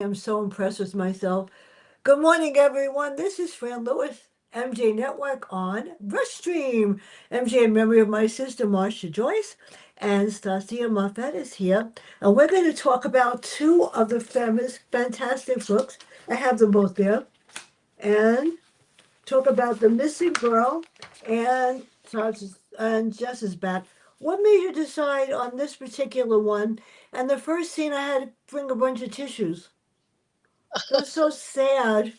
I'm so impressed with myself. Good morning, everyone. This is Fran Lewis, MJ Network on Restream. MJ in memory of my sister, Marcia Joyce, and Stacia Moffett is here. And we're going to talk about two of the famous, fantastic books. I have them both there. And talk about The Missing Girl and, and Jess is back. What made you decide on this particular one? And the first scene, I had to bring a bunch of tissues. It was so sad.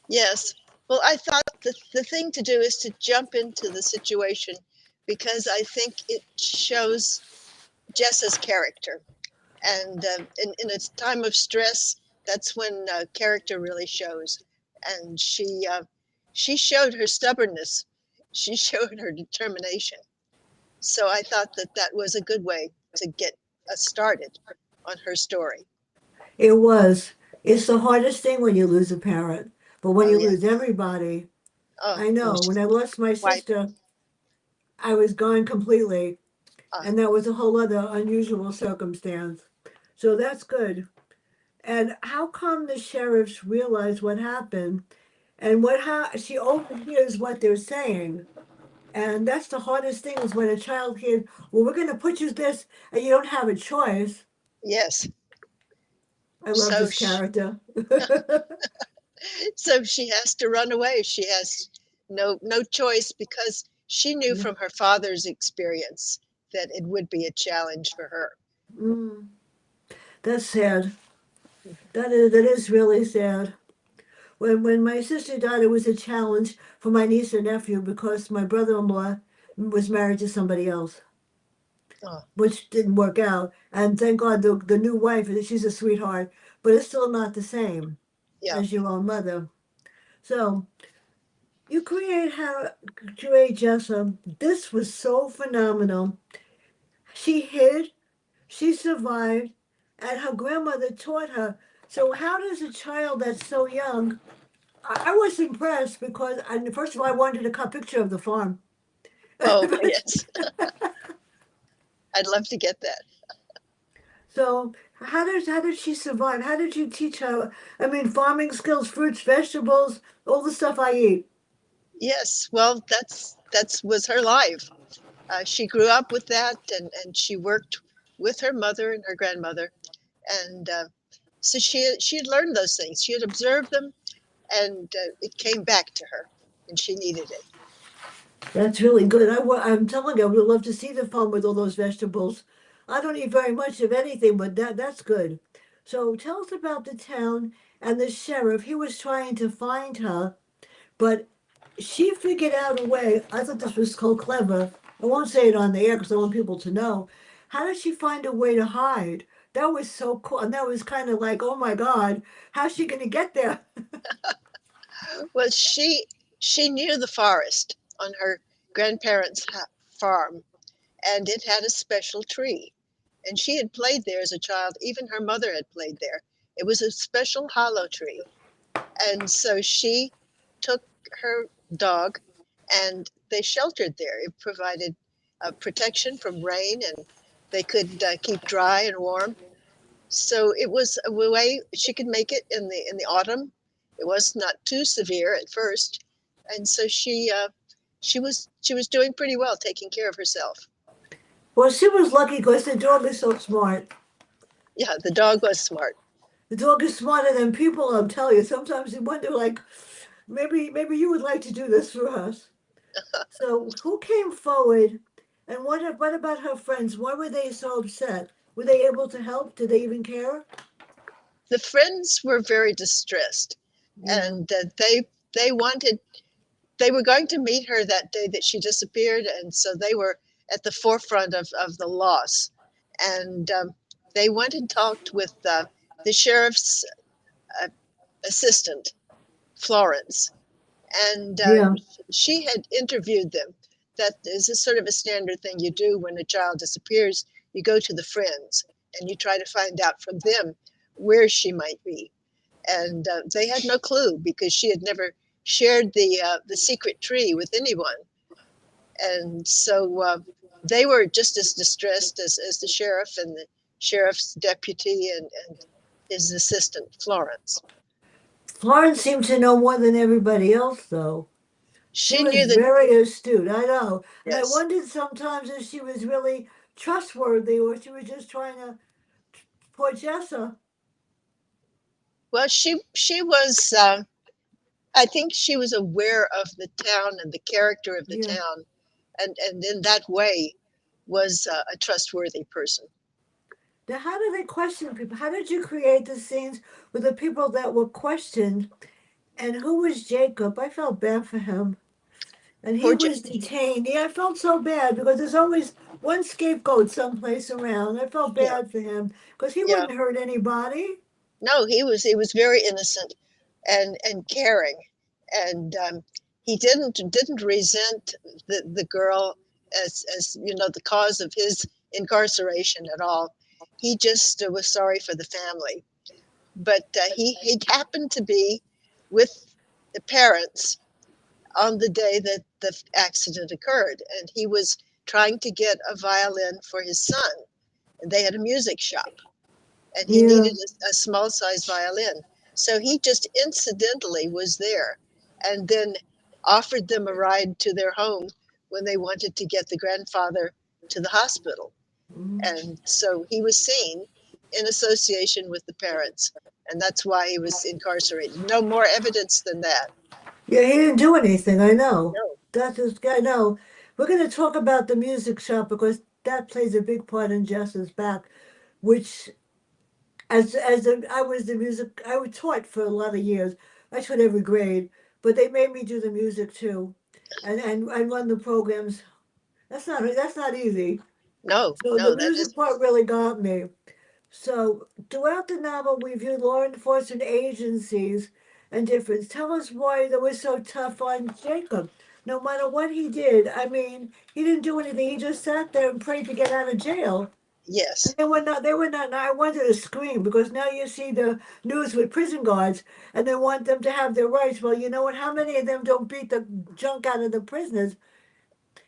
Yes. Well, I thought the thing to do is to jump into the situation because I think it shows Jessa's character. And in a time of stress, that's when character really shows. And she showed her stubbornness. She showed her determination. So I thought that that was a good way to get us started on her story. It was. It's the hardest thing when you lose a parent. But when Oh, you yeah. lose everybody, Oh, I when know. When she's I lost my wife. sister, I was gone completely. Uh, And that was a whole other unusual circumstance. So that's good. And how come the sheriffs realize what happened? And what how she overhears what they're saying. And that's the hardest thing is when a child hears, well, we're going to put you this, and you don't have a choice. yes. I love So this she, character. so she has to run away. She has no choice because she knew from her father's experience that it would be a challenge for her. Mm, that's sad. That is really sad. When my sister died, it was a challenge for my niece and nephew because my brother-in-law was married to somebody else, Oh, which didn't work out. And thank God the new wife, she's a sweetheart, but it's still not the same yeah. as your own mother. So you create Jessa. This was so phenomenal. She hid, she survived, and her grandmother taught her. So how does a child that's so young I was impressed because, first of all, I wanted to cut a picture of the farm. Oh, yes. I'd love to get that. So, how did she survive? How did you teach her? I mean, farming skills, fruits, vegetables, all the stuff I eat. Yes. Well, that's was her life. She grew up with that, and she worked with her mother and her grandmother, and so she had learned those things. She had observed them, and it came back to her, and she needed it. That's really good. I'm telling you, I would love to see the farm with all those vegetables. I don't eat very much of anything, but that's good. So, tell us about the town and the sheriff. He was trying to find her, but she figured out a way. I thought this was so clever. I won't say it on the air because I want people to know. How did she find a way to hide? That was so cool. And that was kind of like, oh my God, how's she going to get there? Well, she knew the forest on her grandparents' farm, and it had a special tree. And she had played there as a child. Even her mother had played there. It was a special hollow tree, and so she took her dog, and they sheltered there. It provided protection from rain, and they could keep dry and warm. So it was a way she could make it in the autumn. It was not too severe at first, and so she was doing pretty well, taking care of herself. Well, she was lucky because the dog is so smart. Yeah, the dog was smart. The dog is smarter than people, I'm telling you. Sometimes you wonder, like, maybe you would like to do this for us. So, who came forward, and what about her friends? Why were they so upset? Were they able to help? Did they even care? The friends were very distressed, Yeah. and they wanted they were going to meet her that day that she disappeared, and so they were at the forefront of the loss. And they went and talked with the sheriff's uh, assistant, Florence, and Yeah. she had interviewed them. That is a sort of a standard thing you do when a child disappears. You go to the friends and you try to find out from them where she might be. And they had no clue because she had never shared the secret tree with anyone. And so they were just as distressed as the sheriff and the sheriff's deputy, and his assistant, Florence. Florence seemed to know more than everybody else, though. She She was knew that, very astute, I know. And I yes. wondered sometimes if she was really trustworthy or she was just trying to poor Jessa. Well, she was. I think she was aware of the town and the character of the Yeah. town, and in that way, was a trustworthy person. Now, how do they question people? How did you create the scenes with the people that were questioned? And who was Jacob? I felt bad for him. And he Poor. was detained. Yeah, I felt so bad because there's always one scapegoat someplace around. I felt Yeah, bad for him because he yeah. wouldn't hurt anybody. No, he was very innocent and caring, and he didn't resent the girl as the cause of his incarceration at all. He just was sorry for the family. But he happened to be with the parents on the day that the accident occurred, and he was trying to get a violin for his son. And they had a music shop, and he Yeah. needed a small size violin. So he just incidentally was there and then offered them a ride to their home when they wanted to get the grandfather to the hospital. Mhm. And so he was seen in association with the parents, and that's why he was incarcerated. No more evidence than that. Yeah, he didn't do anything. I know. No. That's just, I know. We're going to talk about the music shop because that plays a big part in Jess's back, which I was the music I was taught for a lot of years. I taught every grade, but they made me do the music too, and run the programs. That's not easy. No, So the no, that is. music part really got me. So throughout the novel, we view law enforcement agencies and difference. Tell us why they were so tough on Jacob. No matter what he did, I mean, he didn't do anything. He just sat there and prayed to get out of jail. And Yes. they were not, I wanted to scream because now you see the news with prison guards and they want them to have their rights. Well, you know what? How many of them don't beat the junk out of the prisoners?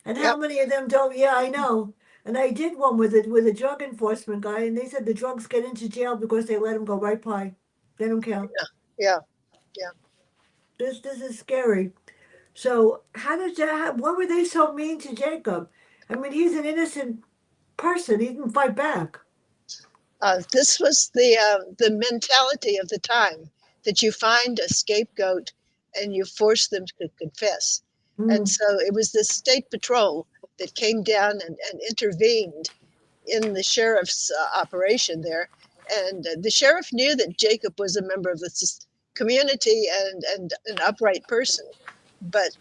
And how Yep. many of them don't? Yeah, I know. And I did one with a drug enforcement guy, and they said the drugs get into jail because they let them go right by. They don't care. Yeah. Yeah. This is scary. So how did that? What were they so mean to Jacob? I mean, he's an innocent person. He didn't fight back. This was the mentality of the time, that you find a scapegoat and you force them to confess. And Mm, so it was the state patrol that came down and intervened in the sheriff's operation there. And the sheriff knew that Jacob was a member of the community and an upright person, but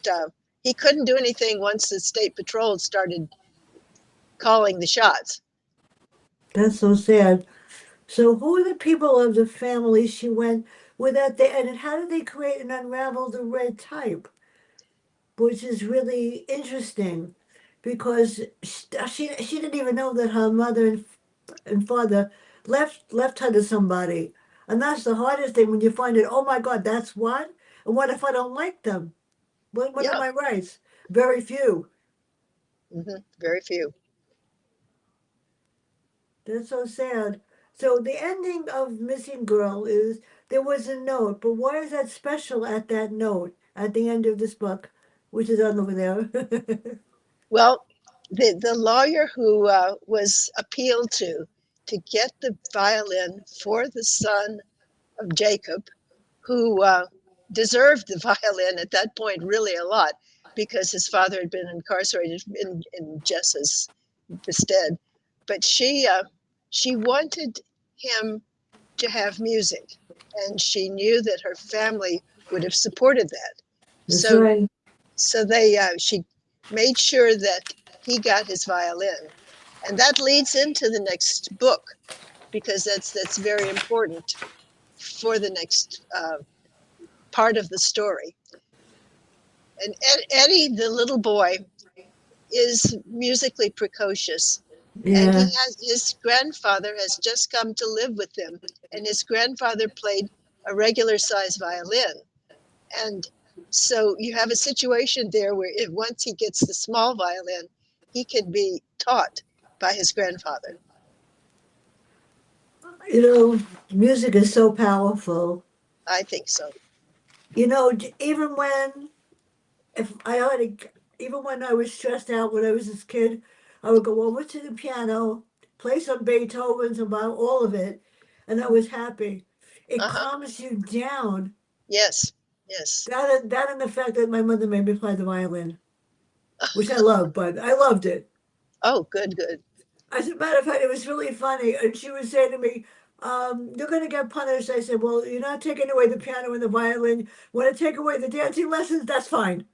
he couldn't do anything once the state patrol started calling the shots. that's so sad. So who are the people of the family she went with at the end, and how did they create and unravel the red type, which is really interesting, because she didn't even know that her mother and father left her to somebody, and that's the hardest thing when you find it. Oh my God, that's what. And what if I don't like them? What are Yeah. my rights? Very few. Very few. That's so sad. So the ending of Missing Girl is there was a note, but why is that special at that note at the end of this book, which is on over there? Well, the lawyer who was appealed to get the violin for the son of Jacob, who deserved the violin at that point really a lot because his father had been incarcerated in Jessa's stead. But she wanted him to have music, and she knew that her family would have supported that. That's So right. so they she made sure that he got his violin, and that leads into the next book because that's very important for the next part of the story. And Eddie, the little boy, is musically precocious, and he Yeah, has his grandfather has just come to live with him, and his grandfather played a regular size violin. And so you have a situation there where if once he gets the small violin, he can be taught by his grandfather. You know, music is so powerful. I think so. You know, even when if I had to, even when I was stressed out when I was this kid, I would go over to the piano, play some Beethoven's about all of it, and I was happy. It Uh-huh. calms you down. Yes. Yes. That and the fact that my mother made me play the violin, which I love, but I loved it. Oh, good, good. As a matter of fact, it was really funny. And she would say to me, "You're going to get punished." I said, "Well, you're not taking away the piano and the violin. Want to take away the dancing lessons? That's fine."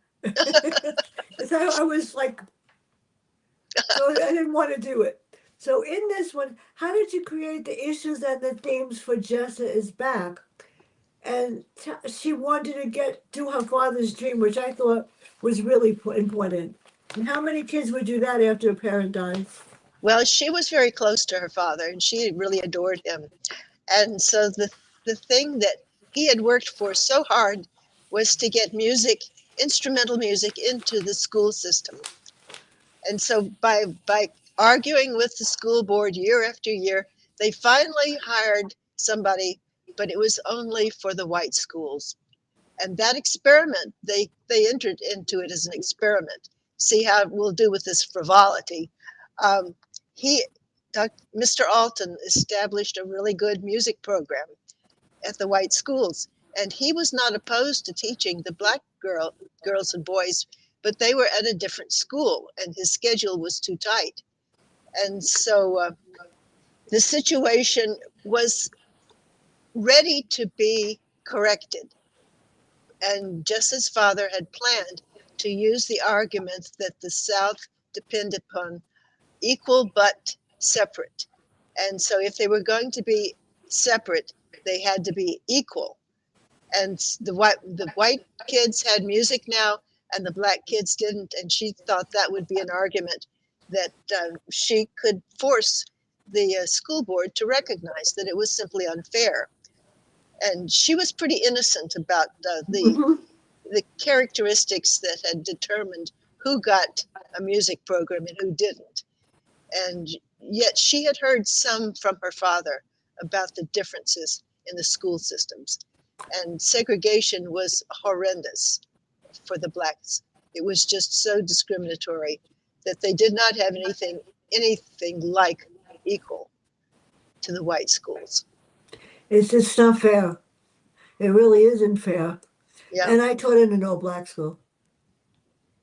So I was like, so I didn't want to do it. So in this one, how did you create the issues and the themes for Jessa is back? And she wanted to get to her father's dream, which I thought was really important. And how many kids would do that after a parent dies? Well, she was very close to her father, and she really adored him. And so the thing that he had worked for so hard was to get music, instrumental music, into the school system. And so by arguing with the school board year after year, they finally hired somebody, but it was only for the white schools. And that experiment, they entered into it as an experiment, see how we'll do with this frivolity. Um, he, Mr. Alton, established a really good music program at the white schools, and he was not opposed to teaching the black girls and boys, but they were at a different school, and his schedule was too tight. And so the situation was ready to be corrected. And Jessa's father had planned to use the argument that the South depended upon equal but separate. And so if they were going to be separate, they had to be equal. And the white kids had music now, and the black kids didn't. And she thought that would be an argument that she could force the school board to recognize that it was simply unfair. And she was pretty innocent about Mhm. the characteristics that had determined who got a music program and who didn't. And yet she had heard some from her father about the differences in the school systems. And segregation was horrendous for the blacks. It was just so discriminatory that they did not have anything like equal to the white schools. It's just not fair. It really isn't fair. Yeah. And I taught in an all black school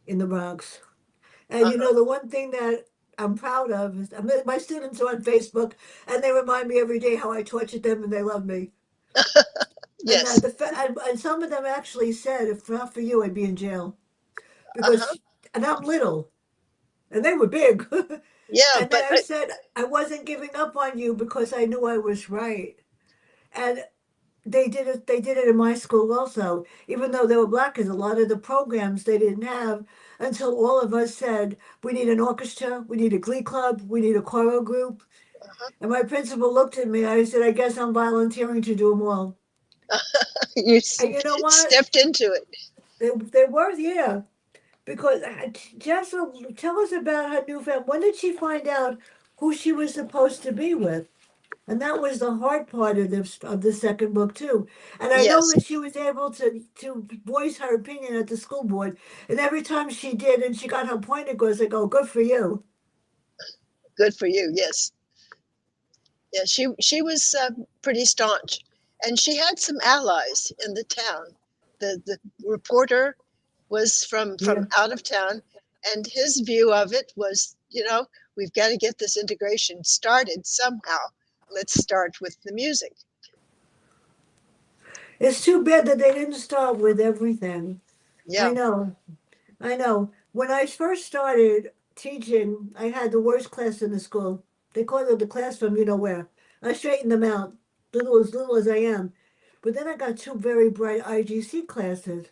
in the Bronx. And you Uh-huh. know, the one thing that I'm proud of is my students are on Facebook and they remind me every day how I tortured them and they love me. And Yes. and some of them actually said, if not for you, I'd be in jail Uh-huh. because, and I'm little and they were big. Yeah, And but I said, I wasn't giving up on you because I knew I was right. And they did it. They did it in my school also. Even though they were black, because a lot of the programs they didn't have until all of us said we need an orchestra, we need a glee club, we need a choral group. uh-huh. And my principal looked at me. I said, I guess I'm volunteering to do them all. You And you know what? stepped into it. They were, yeah. Because Jessa, tell us about her new family. When did she find out who she was supposed to be with? And that was the hard part of the second book too. And I know Yes, that she was able to voice her opinion at the school board. And every time she did, and she got her point across, I go, "Good for you." good for you. Yes. Yeah, she was pretty staunch, and she had some allies in the town. The reporter was from Yeah, out of town, and his view of it was, we've got to get this integration started somehow. Let's start with the music. it's too bad that they didn't start with everything. I Yeah. know, I know. When I first started teaching, I had the worst class in the school. They called it the class from you know where. I straightened them out, little as I am. But then I got two very bright IGC classes,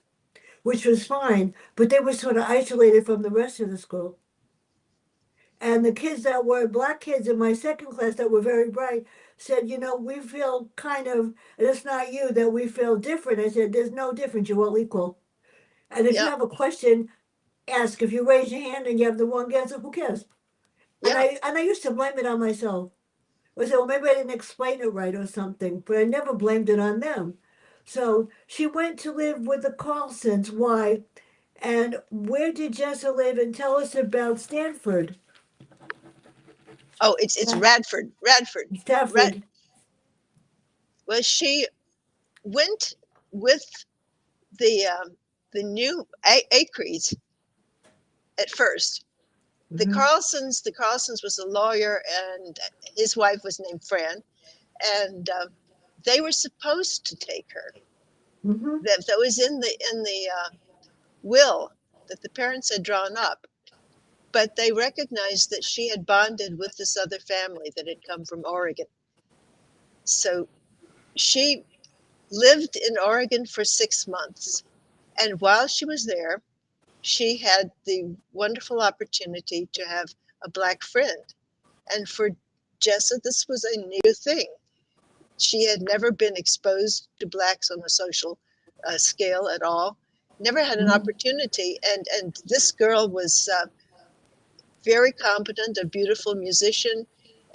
which was fine, but they were sort of isolated from the rest of the school. And the kids that were black kids in my second class that were very bright said, you know, we feel kind of, and it's not you, that we feel different. I said, there's no difference. You're all equal. And if you Yeah. have a question, ask. If you raise your hand and you have the wrong answer, who cares? Yeah. And I used to blame it on myself. I said, well, maybe I didn't explain it right or something, but I never blamed it on them. So she went to live with the Carlsons. Why? And where did Jessa live? And tell us about Stanford. Oh, it's Radford. Radford. Rad. Stafford. Well, she went with the um, the new Acres at first. Mm-hmm. The Carlsons was a lawyer, and his wife was named Fran, and they were supposed to take her. Mm-hmm. That was in the will that the parents had drawn up. But they recognized that she had bonded with this other family that had come from Oregon. So she lived in Oregon for 6 months. And while she was there, she had the wonderful opportunity to have a black friend. And for Jessa, this was a new thing. She had never been exposed to blacks on a social scale at all, never had an Mm-hmm. opportunity. And this girl was very competent, a beautiful musician,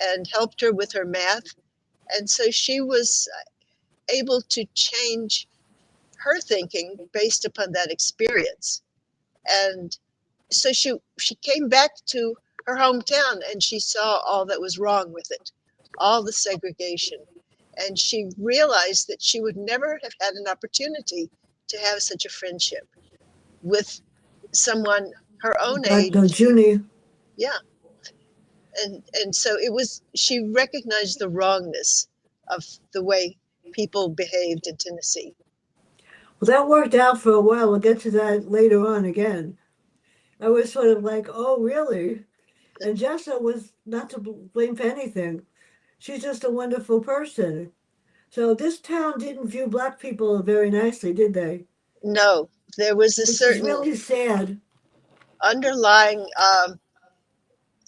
and helped her with her math. And so she was able to change her thinking based upon that experience. And so she came back to her hometown and she saw all that was wrong with it, all the segregation. And she realized that she would never have had an opportunity to have such a friendship with someone her own Black no age. Junie. Yeah. And so it was, she recognized the wrongness of the way people behaved in Tennessee. Well, that worked out for a while. We'll get to that later on again. I was sort of like, oh, really? And Jessa was not to blame for anything. She's just a wonderful person. So this town didn't view black people very nicely, did they? No, there was a Which is certain really sad. underlying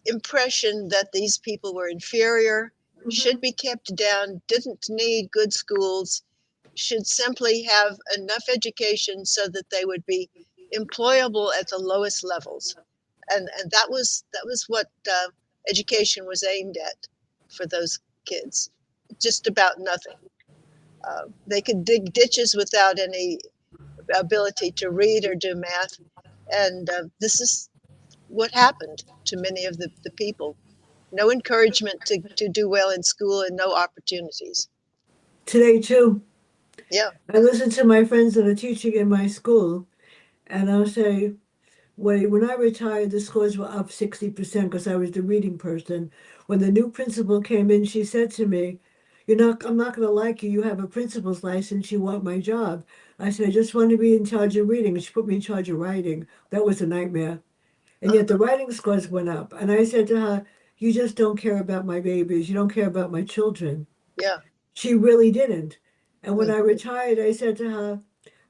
impression that these people were inferior, should Hmm. be kept down, didn't need good schools, should simply have enough education so that they would be employable at the lowest levels. And that was what education was aimed at for those kids. Just about nothing. They could dig ditches without any ability to read or do math, and this is what happened to many of the people. No encouragement to do well in school and no opportunities. Today, too, Yeah. I listen to my friends that are teaching in my school, and I'll say, when I retired, the scores were up 60% because I was the reading person. When the new principal came in, she said to me, I'm not going to like you. You have a principal's license. You want my job. I said, I just want to be in charge of reading. And she put me in charge of writing. That was a nightmare. And yet the Uh-huh. writing scores went up. And I said to her, you just don't care about my babies. You don't care about my children. Yeah. She really didn't. And when I Hmm. retired, I said to her,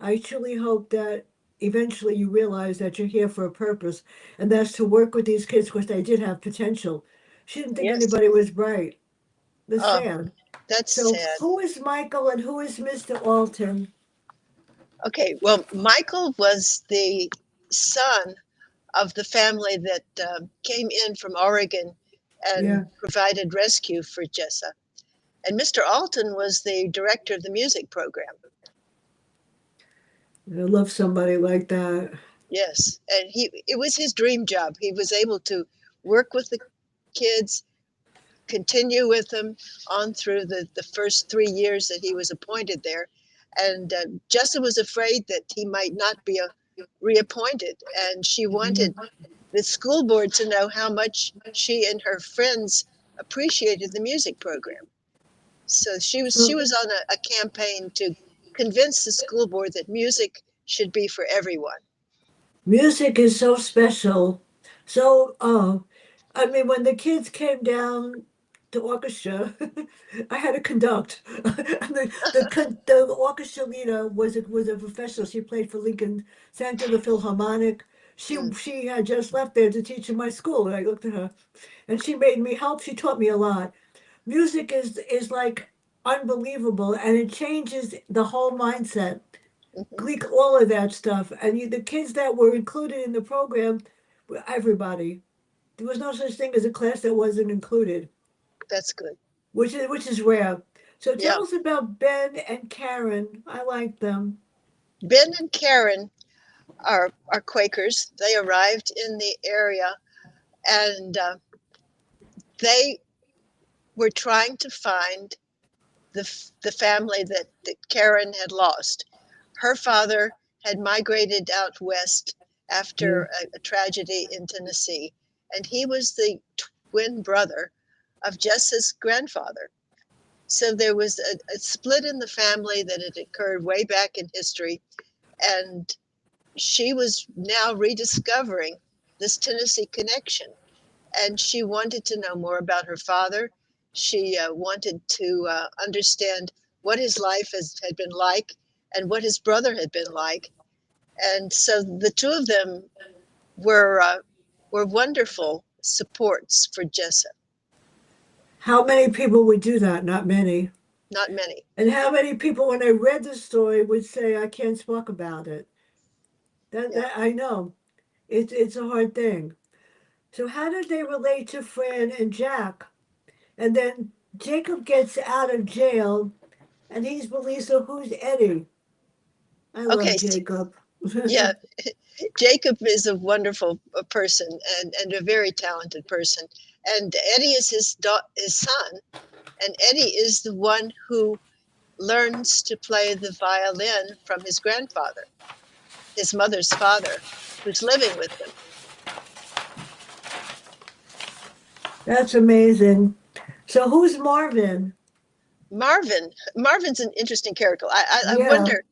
I truly hope that eventually you realize that you're here for a purpose, and that's to work with these kids because they did have potential. She didn't think Yes. anybody was bright. That's Oh, sad. that's So, sad. who is Michael and who is Mr. Alton? Okay. Well, Michael was the son of the family that came in from Oregon and Yeah, provided rescue for Jessa. And Mr. Alton was the director of the music program. I love somebody like that. Yes, and he it was his dream job. He was able to work with the kids, continue with them on through the first 3 years that he was appointed there. And Jessa was afraid that he might not be reappointed, and she wanted Mhm. the school board to know how much she and her friends appreciated the music program. So she So, was on a campaign to convince the school board that music should be for everyone. music is so special. So, I mean, when the kids came down to orchestra, I had to conduct. The orchestra leader was a professional. She played for Lincoln Center, the Philharmonic. Mm, She had just left there to teach in my school, and I looked at her, and she made me help. She taught me a lot. Music is like unbelievable, and it changes the whole mindset. mhm. Gleek, all of that stuff. And the kids that were included in the program, everybody. There was no such thing as a class that wasn't included. That's good. which is rare. So Yeah. tell us about Ben and Karen. I like them. Ben and Karen are Quakers. They arrived in the area and they were trying to find the family that Karen had lost. Her father had migrated out west Yeah. after a tragedy in Tennessee, and he was the twin brother of Jessa's grandfather. So there was a split in the family that had occurred way back in history, and she was now rediscovering this Tennessee connection. And she wanted to know more about her father. She wanted to understand what his life had been like and what his brother had been like. And so the two of them were uh, were wonderful supports for Jessa. How many people would do that? Not many. Not many. And how many people, when they read the story, would say, "I can't talk about it." Yeah. That I know. It's a hard thing. So how did they relate to Fran and Jack? And then Jacob gets out of jail, and he's released. So who's Eddie? I love Okay. Jacob. Yeah. Jacob is a wonderful person and a very talented person. And Eddie is his son. And Eddie is the one who learns to play the violin from his grandfather, his mother's father, who's living with them. That's amazing. So who's Marvin? Marvin's an interesting character. I Yeah. wonder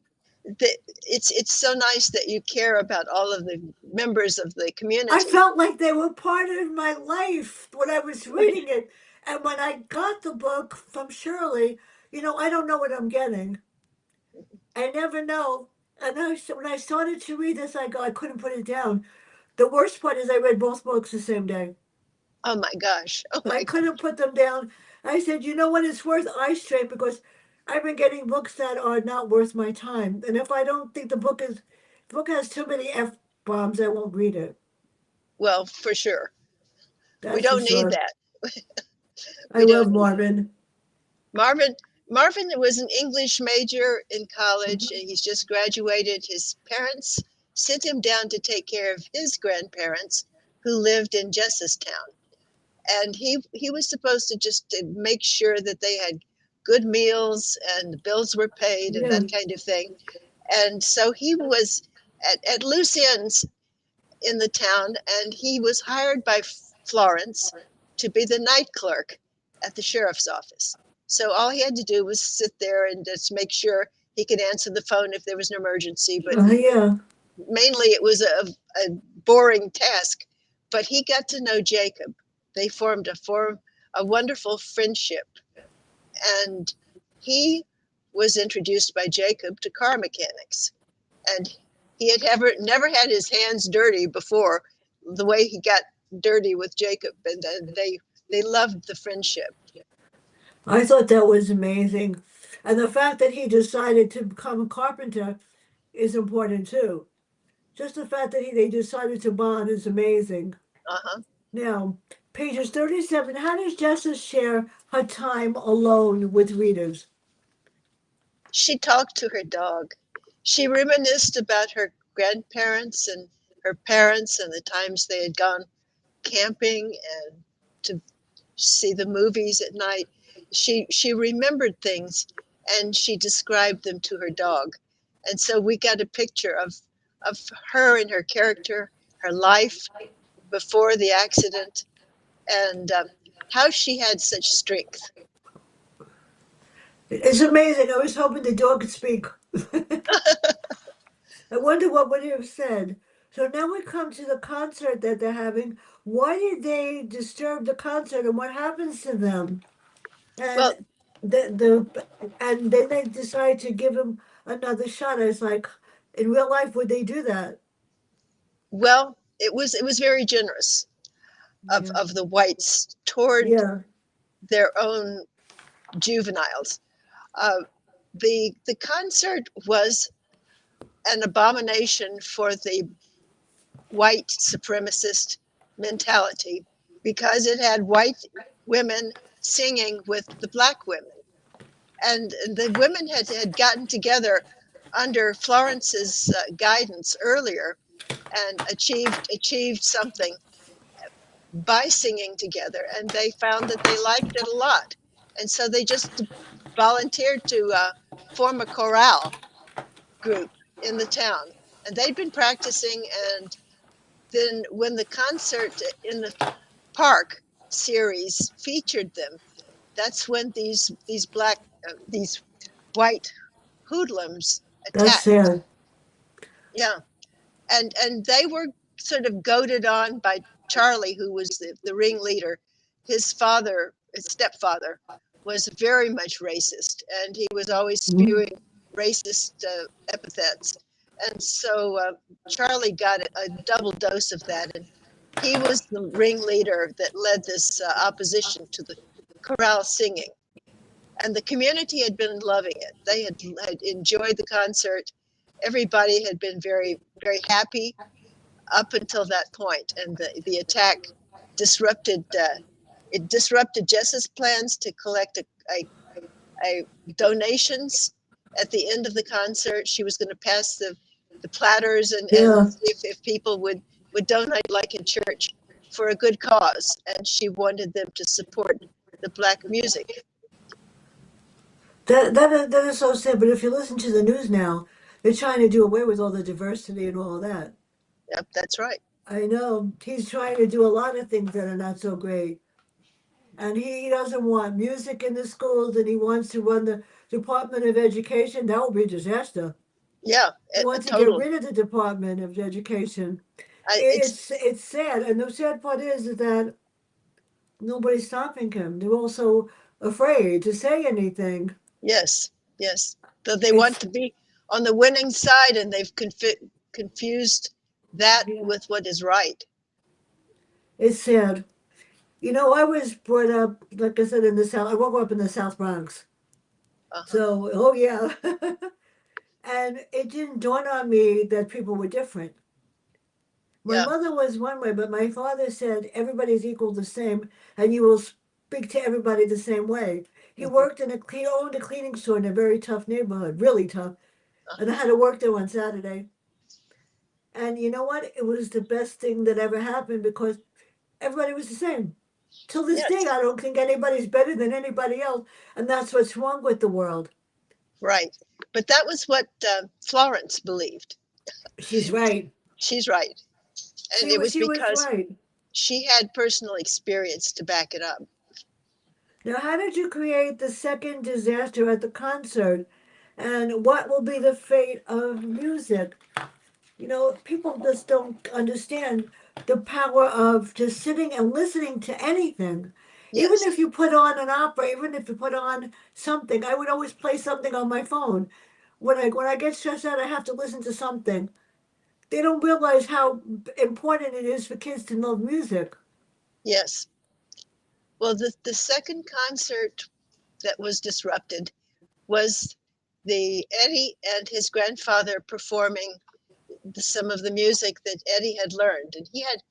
that it's so nice that you care about all of the members of the I community. felt like they were part of my life when I was reading it. And when I got the book from Shirley, I don't know what I'm getting. I never know. And when I started to read this, I couldn't put it down. The worst part is I read both books the same day. Oh my gosh! Oh I my! couldn't put them down. I said, you know what? It's worth eye strain because I've been getting books that are not worth my time. And if I don't think the book has too many F bombs, I won't read it. Well, for sure, we That's for don't need sure. that. I We love don't need Marvin. Marvin. Marvin was an English major in college, Mhm. and he's just graduated. His parents sent him down to take care of his grandparents, who lived in Town, and he was supposed to just to make sure that they had good meals and the bills were paid and Yeah. that kind of thing. And so he was at loose ends in the town, and he was hired by Florence to be the night clerk at the sheriff's office. So all he had to do was sit there and just make sure he could answer the phone if there was an emergency. But Yeah. mainly it was a boring task. But he got to know Jacob. They formed a wonderful friendship, and he was introduced by Jacob to car mechanics, and he had never had his hands dirty before. The way he got dirty with Jacob, and they loved the friendship. I thought that was amazing. And the fact that he decided to become a carpenter is important too. Just the fact that they decided to bond is amazing. Uh-huh. Now, pages 37, how does Justice share her time alone with readers? She talked to her dog. She reminisced about her grandparents and her parents and the times they had gone camping and to see the movies at night. She remembered things and she described them to her dog. And so we got a picture of her and her character, her life before the accident, and how she had such strength. It's amazing. I was hoping the dog could speak. I wonder what would he have said. So now we come to the concert that they're having. Why did they disturb the concert and what happens to them? Well, And and then they decide to give him another shot. I was like, in real life, would they do that? it was very generous Yeah. of the whites toward Yeah. their own juveniles. Uh, the concert was an abomination for the white supremacist mentality because it had white women singing with the black women. And the women had gotten together under Florence's guidance earlier and achieved something by singing together, and they found that they liked it a lot, and so they just volunteered to form a chorale group in the town, and they'd been practicing. And then when the concert in the park series featured them, that's when these white hoodlums That's attacked. sad. Yeah, and they were sort of goaded on by Charlie, who was the ringleader. His father, his stepfather, was very much racist, and he was always Mhm. spewing racist epithets. And so Charlie got a double dose of that, and he was the ringleader that led this opposition to the chorale singing. And the community had been loving it. They had enjoyed the concert. Everybody had been very, very happy up until that point, and the attack disrupted it disrupted Jess's plans to collect a donations at the end of the concert. She was going to pass the platters and Yeah, see if people would donate like in church for a good cause, and she wanted them to support the black music. that is so sad. But if you listen to the news now, they're trying to do away with all the diversity and all of that. Yep, that's right. I know he's trying to do a lot of things that are not so great. And he doesn't want music in the schools, and he wants to run the Department of Education. That would be a disaster. Yeah, He a wants to get total. rid of the Department of Education. It's It's sad, and the sad part is that nobody's stopping him. They're also afraid to say anything. Yes, yes. Though they want It's to be on the winning side, and they've confused that yeah, with what is right. it's sad. You know, I was brought up, like I said, in the South. I woke up in the South Bronx. Uh-huh. So, oh yeah. And it didn't dawn on me that people were different. My Yeah. mother was one way, but my father said everybody's equal the same, and you will speak to everybody the same way. He Hmm. worked in a he owned a cleaning store in a very tough neighborhood, really tough. And I Uh-huh. had to work there on Saturday. And you know what? It was the best thing that ever happened because everybody was the same. Till this day, Yes, I don't think anybody's better than anybody else, and that's what's wrong with the world. right. But that was what Florence believed. She's right. She's right. And it was She was because right. she had personal experience to back it up. Now, how did you create the second disaster at the concert? And what will be the fate of music? You know, people just don't understand the power of just sitting and listening to anything. Even Yes, if you put on an opera, even if you put on something, I would always play something on my phone. When I get stressed out, I have to listen to something. They don't realize how important it is for kids to know music. yes. Well, the second concert that was disrupted was the Eddie and his grandfather performing some of the music that Eddie had learned, and he had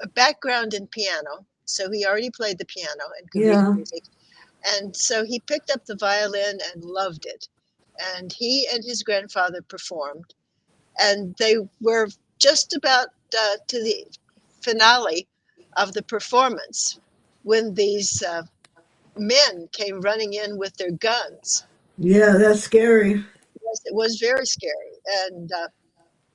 a background in piano, so he already played the piano and could read Yeah, music. And so he picked up the violin and loved it. And he and his grandfather performed, and they were just about to the finale of the performance when these men came running in with their guns. yeah, that's scary. Yes, it was very scary. And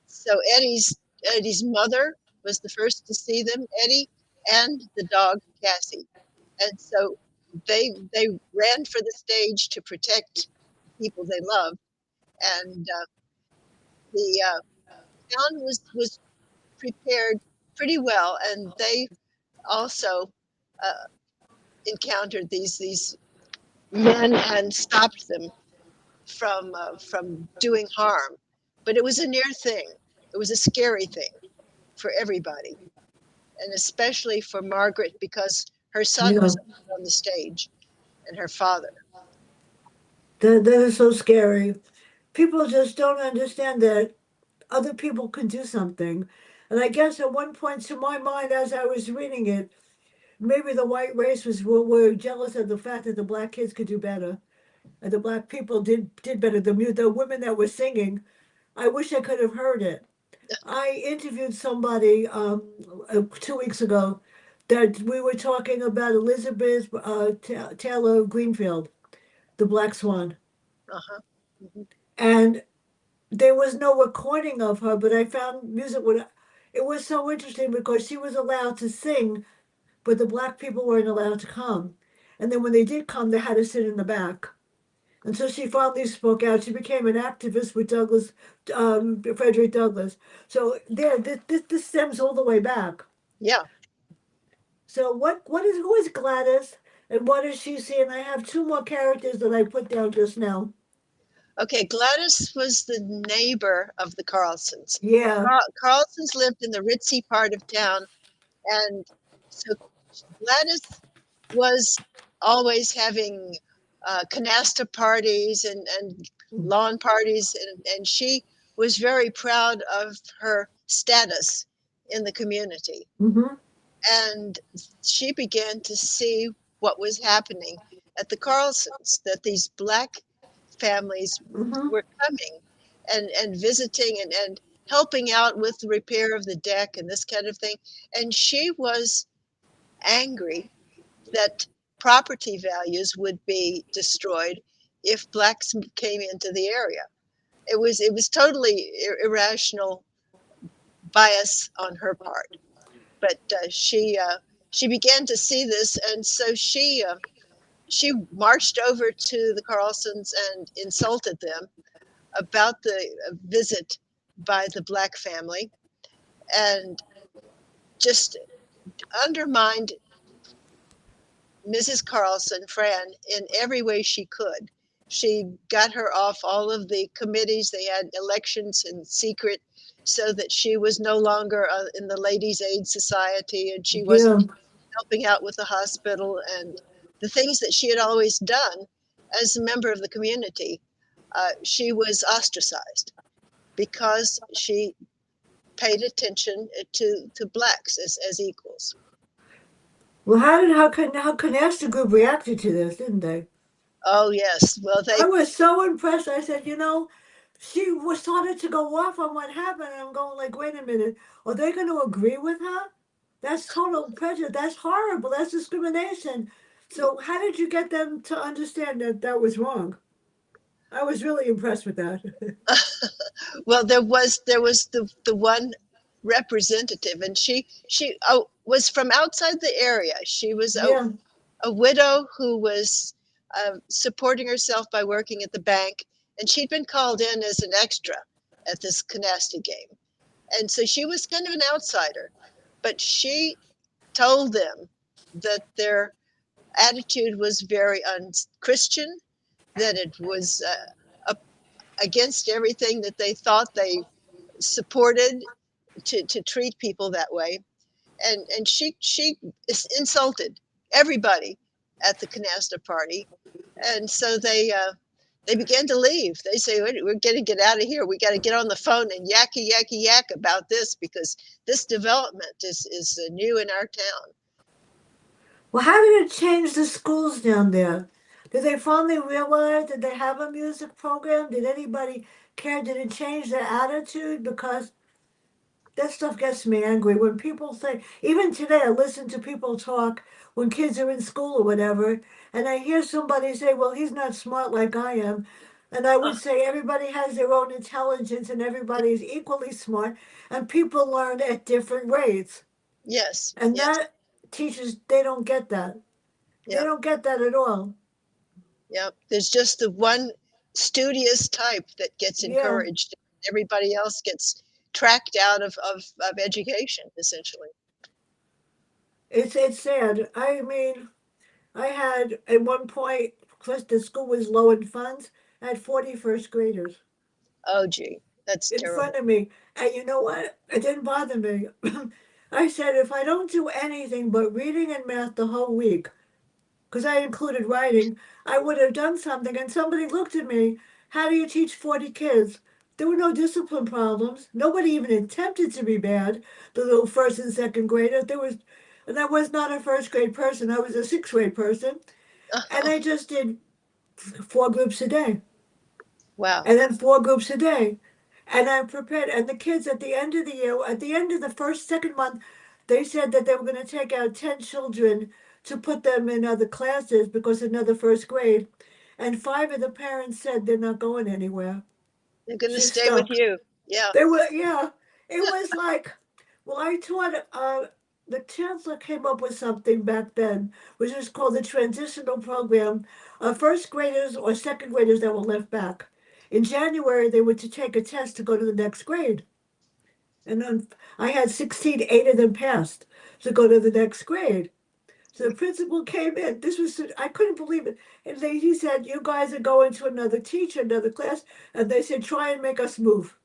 so Eddie's mother was the first to see them, Eddie and the dog Cassie. And so they ran for the stage to protect people they loved. And the town was prepared pretty well, and they also uh, encountered these men and stopped them from doing harm. But it was a near thing. It was a scary thing for everybody, and especially for Margaret because her son Yeah, was on the stage and her father. that is so scary. People just don't understand that other people can do something. And I guess at one point to my mind, as I was reading it, maybe the white race were jealous of the fact that the black kids could do better, and the black people did better. The women that were singing, I wish I could have heard it. I interviewed somebody 2 weeks ago that we were talking about Elizabeth Taylor Greenfield, the Black Swan, Uh-huh. Hmm. and there was no recording of her, but I found music would. It was so interesting because she was allowed to sing, but the black people weren't allowed to come. And then when they did come, they had to sit in the back. And so she finally spoke out. She became an activist with Frederick Douglass. So this stems all the way back. Yeah. So who is Gladys, and what does she see? And I have two more characters that I put down just now. Okay, Gladys was the neighbor of the Carlsons. Yeah. Carlsons lived in the ritzy part of town, and so Gladys was always having canasta parties and lawn parties, and she was very proud of her status in the community. Mm-hmm. And she began to see what was happening at the Carlsons, that these black families Mm-hmm. were coming and visiting and helping out with the repair of the deck and this kind of thing. And she was angry that property values would be destroyed if blacks came into the area. It was totally irrational bias on her part, but she began to see this, and so she marched over to the Carlsons and insulted them about the visit by the black family, and just undermined Mrs. Carlson, Fran, in every way she could. She got her off all of the committees. They had elections in secret so that she was no longer in the Ladies' Aid Society, and she Yeah. wasn't helping out with the hospital and the things that she had always done as a member of the community. She was ostracized because she paid attention to blacks as equals. Well, how Canasta Group reacted to this, didn't they? Oh yes, well I they was so impressed. I said, she was started to go off on what happened. And I'm going like, wait a minute, are they going to agree with her? That's total prejudice. That's horrible. That's discrimination. So how did you get them to understand that that was wrong? I was really impressed with that. well there was the one representative, and she was from outside the area. She was Yeah. a widow who was supporting herself by working at the bank, and she'd been called in as an extra at this canasta game, and so she was kind of an outsider, but she told them that their attitude was very unchristian, that it was against everything that they thought they supported, to treat people that way. And she insulted everybody at the canasta party, and so they began to leave. They say, we're going to get out of here. We got to get on the phone and yakky yakky yak about this, because this development is new in our town. Well, how did it change the schools down there? Did they finally realize that they have a music program? Did anybody care? Did it change their attitude? Because that stuff gets me angry when people say, even today I listen to people talk when kids are in school or whatever, and I hear somebody say, well, he's not smart like I am. And I would say everybody has their own intelligence and everybody is equally smart, and people learn at different rates. Yes, And yes, that teachers, they don't get that. They yeah, don't get that at all. yeah. There's just the one studious type that gets Yeah, encouraged. Everybody else gets tracked out of education, essentially. it's sad. I mean, I had at one point, because the school was low in funds, I had 40 first graders Oh, gee, that's in front terrible. of me. And you know what? It didn't bother me. I said, if I don't do anything but reading and math the whole week, because I included writing, I would have done something. And somebody looked at me, how do you teach 40 kids? There were no discipline problems. Nobody even attempted to be bad, the little first and second graders. There was, And I was not a first grade person, I was a sixth grade person. And I just did four groups a day, Wow. and then four groups a day. And I prepared, and the kids at the end of the year, at the end of the second month, they said that they were going to take out 10 children to put them in other classes because another first grade. And five of the parents said they're not going anywhere. They're going to She's stay with stuck. you. Yeah. They were, yeah. It was like, well, I taught, the chancellor came up with something back then, which is called the transitional program of first graders or second graders that were left back. In January, they were to take a test to go to the next grade. And then I had 16, eight of them passed to go to the next grade. So the principal came in. This was, I couldn't believe it. And he said, you guys are going to another teacher, another class. And they said, try and make us move.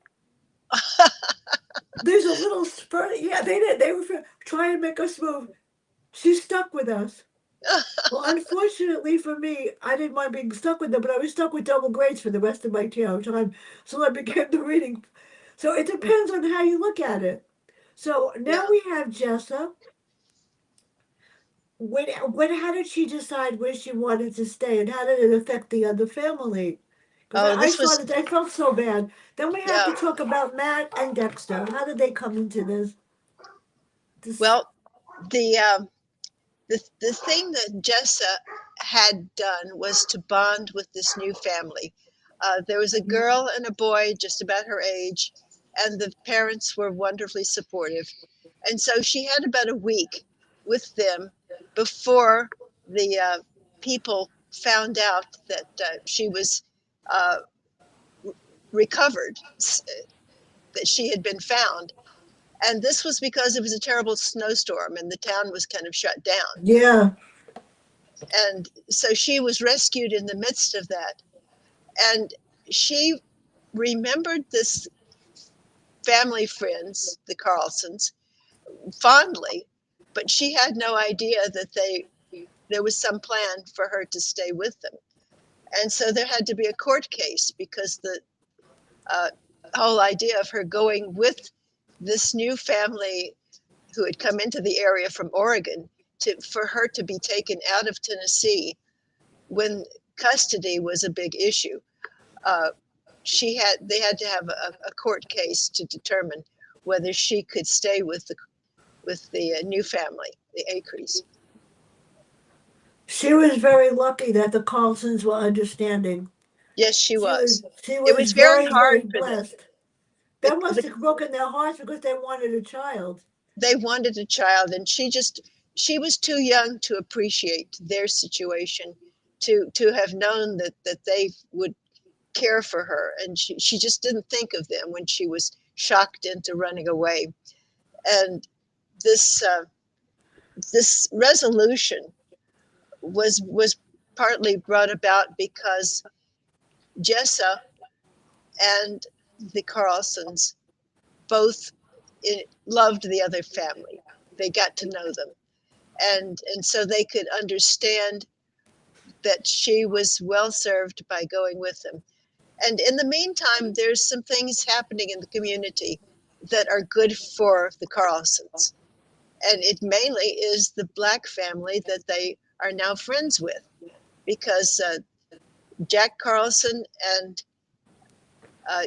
There's a little spurt. Yeah, they did. They were trying to make us move. She stuck with us. Well, unfortunately for me, I didn't mind being stuck with them, but I was stuck with double grades for the rest of my time. So I began the reading. So it depends on how you look at it. So Yeah. now we have Jessa. How did she decide where she wanted to stay, and how did it affect the other family? Because Oh, I this saw was, that I felt so bad. Then we have yeah. to talk about Matt and Dexter. How did they come into this? Well, the the thing that Jessa had done was to bond with this new family. There was a girl and a boy just about her age, and the parents were wonderfully supportive. And so she had about a week with them before the people found out that she was uh, recovered, that she had been found. And this was because it was a terrible snowstorm and the town was kind of shut down. Yeah, And so she was rescued in the midst of that. And she remembered this family friends, the Carlsons, fondly, but she had no idea that there was some plan for her to stay with them. And so there had to be a court case because the uh, whole idea of her going with this new family who had come into the area from Oregon for her to be taken out of Tennessee when custody was a big issue. Uh, they had to have a court case to determine whether she could stay with the new family, the Acres. she was very lucky that the Carlsons were understanding. Yes, she She was was. she It was was very very hard for them. blessed. The, That must the, have broken their hearts because they wanted a child. they wanted a child, and she was too young to appreciate their situation, to have known that they would care for her, and she just didn't think of them when she was shocked into running away. And this this resolution was partly brought about because Jessa and the Carlsons both loved the other family. They got to know them, and so they could understand that she was well served by going with them. And in the meantime, there's some things happening in the community that are good for the Carlsons. And it mainly is the Black family that they are now friends with because Jack Carlson and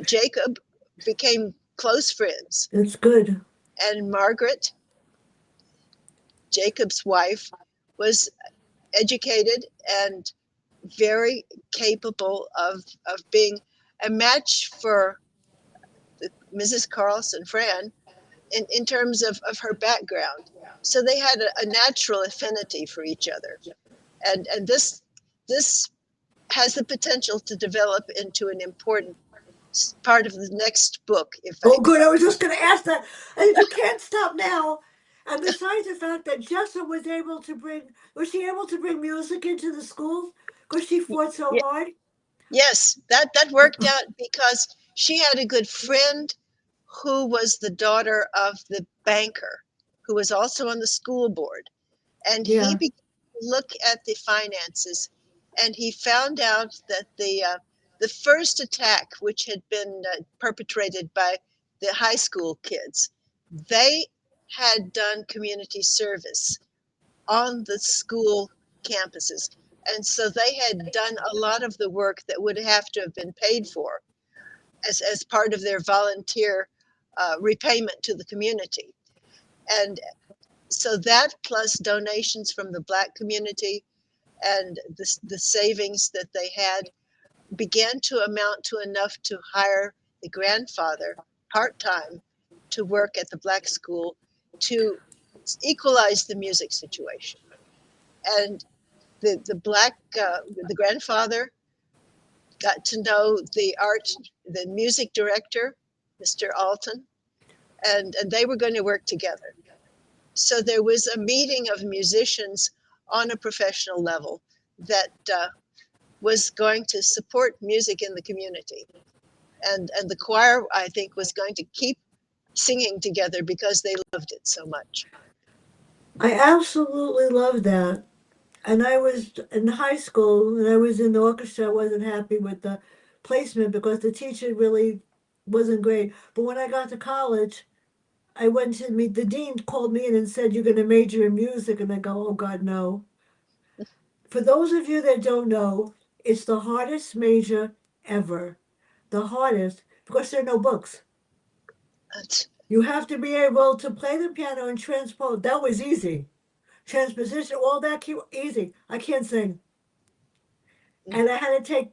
Jacob became close friends. That's good. And Margaret, Jacob's wife, was educated and very capable of being a match for Mrs. Carlson, Fran, in terms of her background. So they had a natural affinity for each other. And this has the potential to develop into an important part of the next book Oh, if good. I I was just going to ask that. And you can't stop now. And besides the fact that Jessa was she able to bring music into the schools because she fought so yeah, hard? yes, that worked out because she had a good friend who was the daughter of the banker who was also on the school board, and he Yeah. began to look at the finances, and he found out that the first attack, which had been perpetrated by the high school kids, they had done community service on the school campuses. And so they had done a lot of the work that would have to have been paid for as part of their volunteer repayment to the community. And so that plus donations from the Black community and the savings that they had began to amount to enough to hire the grandfather part time to work at the Black school to equalize the music situation. And the grandfather got to know the music director, Mr. Alton, and they were going to work together. So there was a meeting of musicians on a professional level that was going to support music in the community. And the choir, I think, was going to keep singing together because they loved it so much. I absolutely love that. And I was in high school and I was in the orchestra. I wasn't happy with the placement because the teacher really wasn't great. But when I got to college, I went to meet the dean, called me in and said, "You're going to major in music." And I go, "Oh, God, no." For those of you that don't know, it's the hardest major ever. The hardest because there are no books. That's, You have to be able to play the piano and transpose. That was easy. Transposition, all that easy. I can't sing. And I had to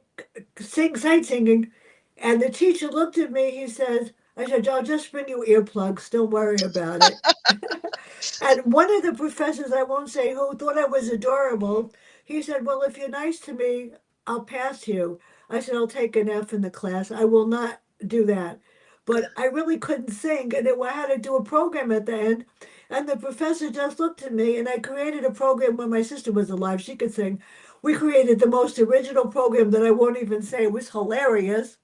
sing sight singing. And the teacher looked at me. He says, I said, "I'll just bring you earplugs. Don't worry about it." And one of the professors, I won't say who, thought I was adorable. He said, "Well, if you're nice to me, I'll pass you." I said, "I'll take an F in the class. I will not do that." But I really couldn't sing, and I had to do a program at the end. And the professor just looked at me, and I created a program when my sister was alive. She could sing. We created the most original program that I won't even say. It was hilarious.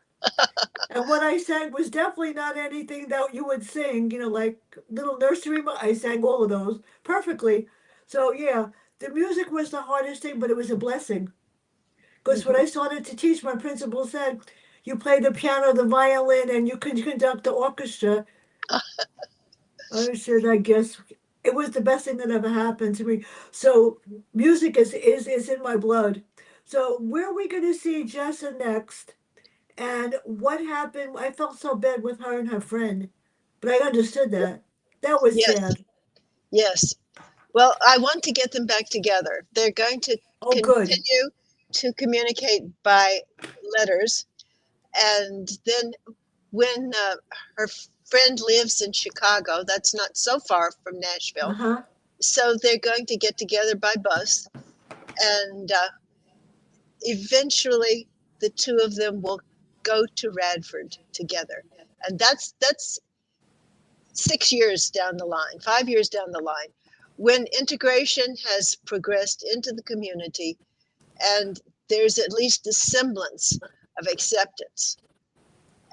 And what I sang was definitely not anything that you would sing, like little nursery. I sang all of those perfectly. So, yeah, the music was the hardest thing, but it was a blessing. Because when mhm. I started to teach, my principal said, "You play the piano, the violin, and you can conduct the orchestra." I said, "I guess it was the best thing that ever happened to me." So, music is in my blood. So, where are we going to see Jessa next? And what happened? I felt so bad with her and her friend, but I understood that. That was Yes, sad. yes. Well, I want to get them back together. They're going to Oh, good. continue to communicate by letters. And then when her friend lives in Chicago, that's not so far from Uh Nashville. huh. So they're going to get together by bus. And eventually, the two of them will go to Radford together. And that's 6 years down the line, 5 years down the line, when integration has progressed into the community and there's at least a semblance of acceptance.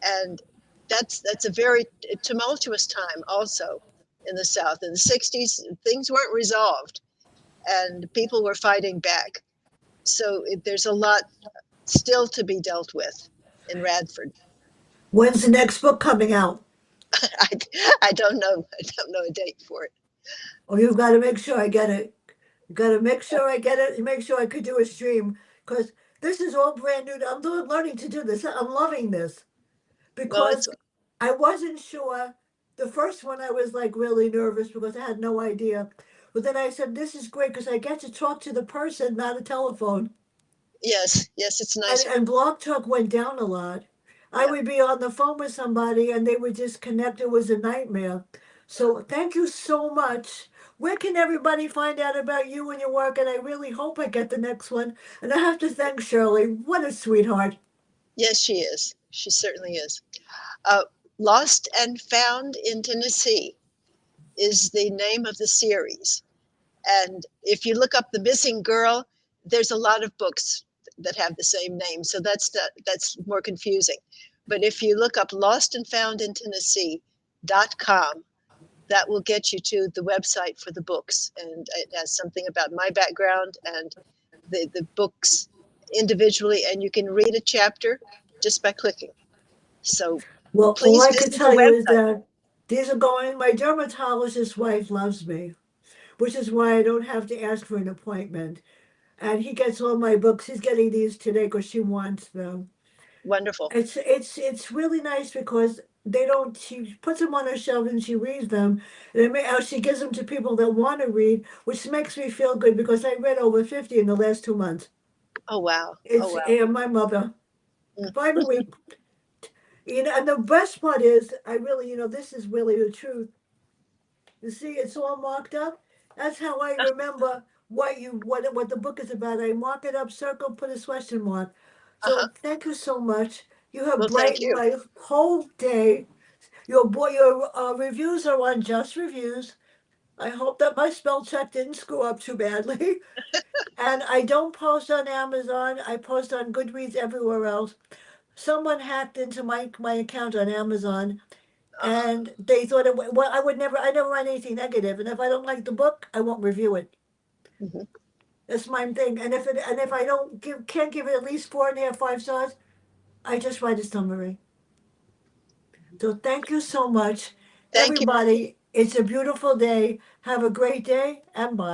And that's a very tumultuous time also in the South. In the 60s, things weren't resolved and people were fighting back. So there's a lot still to be dealt with in Radford. When's the next book coming out? I, I don't know. I don't know a date for it. Oh, you've got to make sure I get it. You got to make sure I get it and make sure I could do a stream because this is all brand new. I'm learning to do this. I'm loving this Well, it's because I wasn't sure. The first one I was like really nervous because I had no idea. But then I said, "This is great because I get to talk to the person, not a telephone." yes, yes, it's And, nice. and Blog Talk went down a lot. I Yeah. would be on the phone with somebody and they would disconnect. It was a nightmare. So thank you so much. Where can everybody find out about you and your work? And I really hope I get the next one. And I have to thank Shirley. What a sweetheart. Yes, she is. She certainly is. Uh, Lost and Found in Tennessee is the name of the series. And if you look up The Missing Girl, there's a lot of books that have the same name. So that's more confusing. But if you look up Lost and Found in Tennessee.com, that will get you to the website for the books. And it has something about my background and the books individually. And you can read a chapter just by clicking. So Well, all please I could visit the tell you is website. that These are going, my dermatologist's wife loves me, which is why I don't have to ask for an appointment. And he gets all my books. He's getting these today because she wants them. Wonderful. It's really nice because they don't. She puts them on her shelf and she reads them, and she gives them to people that want to read, which makes me feel good because I read over 50 in the last 2 months. Oh, wow. Oh, It's wow. and my mother 5 a week. Mm. And the best part is, I really, this is really the truth. You see, it's all marked up. That's how I remember what the book is about. I mark it up, circle, put a question mark. Uh-huh. So thank you so much. You have Well, thank brightened you. my whole day. Your reviews are on Just Reviews. I hope that my spell check didn't screw up too badly. And I don't post on Amazon. I post on Goodreads everywhere else. Someone hacked into my account on Amazon, Uh-huh. and they thought well, I never write anything negative, and if I don't like the book, I won't review it. Hmm. That's my thing. And if I don't can't give it at least 4.5, 5 stars, I just write a summary. So thank you so much, Thank you. everybody. It's a beautiful day. Have a great day, and bye.